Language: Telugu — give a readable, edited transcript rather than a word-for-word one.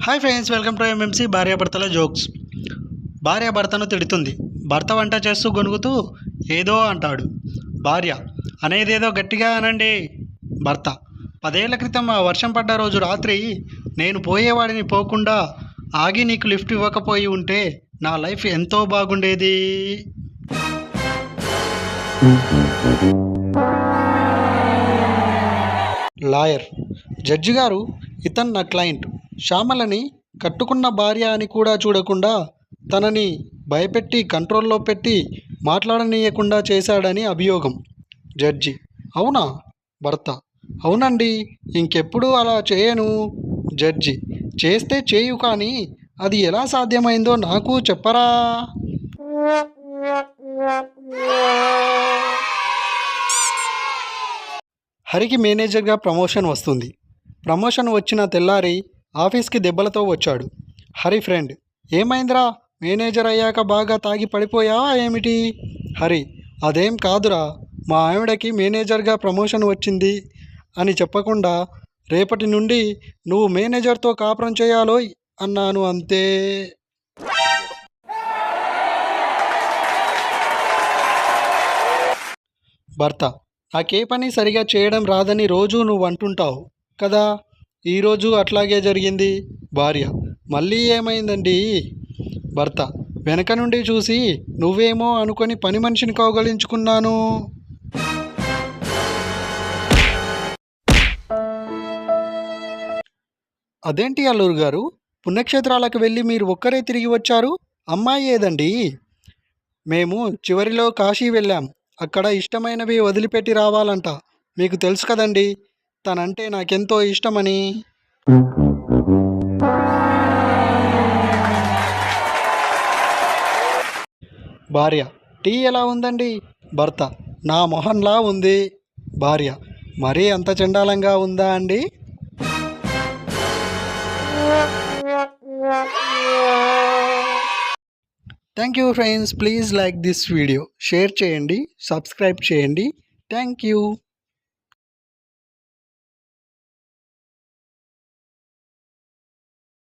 Hi friends, welcome to MMC భార్యాభర్తల జోక్స్. భార్య భర్తను తిడుతుంది. భర్త వంట చేస్తూ గొనుగుతూ ఏదో అంటాడు. భార్య అనేదేదో గట్టిగా అనండి. భర్త 10 ఏళ్ల క్రితం ఆ వర్షం పడ్డ రోజు రాత్రి నేను పోయేవాడిని పోకుండా ఆగి నీకు లిఫ్ట్ ఇవ్వకపోయి ఉంటే నా లైఫ్ ఎంతో బాగుండేది. లాయర్ జడ్జి గారు, ఇతను నా క్లయింట్ శ్యామలని కట్టుకున్న భార్య అని కూడా చూడకుండా తనని భయపెట్టి కంట్రోల్లో పెట్టి మాట్లాడనీయకుండా చేశాడని అభియోగం. జడ్జి అవునా? భర్త అవునండి, ఇంకెప్పుడు అలా చేయను. జడ్జి చేస్తే చేయు, కానీ అది ఎలా సాధ్యమైందో నాకు చెప్పరా? హరికి మేనేజర్గా ప్రమోషన్ వస్తుంది. ప్రమోషన్ వచ్చిన తెల్లారి ఆఫీస్కి దెబ్బలతో వచ్చాడు. హరి ఫ్రెండ్, ఏమైందిరా, మేనేజర్ అయ్యాక బాగా తాగి పడిపోయావా ఏమిటి? హరి అదేం కాదురా, మా ఆవిడకి మేనేజర్గా ప్రమోషన్ వచ్చింది అని చెప్పకుండా రేపటి నుండి నువ్వు మేనేజర్తో కాపురం చేయాలోయ్ అన్నాను, అంతే. భర్త నాకే పని సరిగా చేయడం రాదని రోజు నువ్వు అంటుంటావు కదా, ఈరోజు అట్లాగే జరిగింది. భార్య మళ్ళీ ఏమైందండి? భర్త వెనక నుండి చూసి నువ్వేమో అనుకొని పని మనిషిని కౌగలించుకున్నాను. అదేంటి అల్లూరు గారు, పుణ్యక్షేత్రాలకు వెళ్ళి మీరు ఒక్కరే తిరిగి వచ్చారు, అమ్మాయి ఏదండి? మేము చివరిలో కాశీ వెళ్ళాం, అక్కడ ఇష్టమైనవి వదిలిపెట్టి రావాలంట. మీకు తెలుసు కదండి, తనంటే నాకెంతో ఇష్టమని. భార్య టీ ఎలా ఉందండి? భర్త నా మొహన్లా ఉంది. భార్య మరీ అంత చండాలంగా ఉందా అండి? Thank you friends, please like this video, share చేయండి, సబ్స్క్రైబ్ చేయండి. Thank you.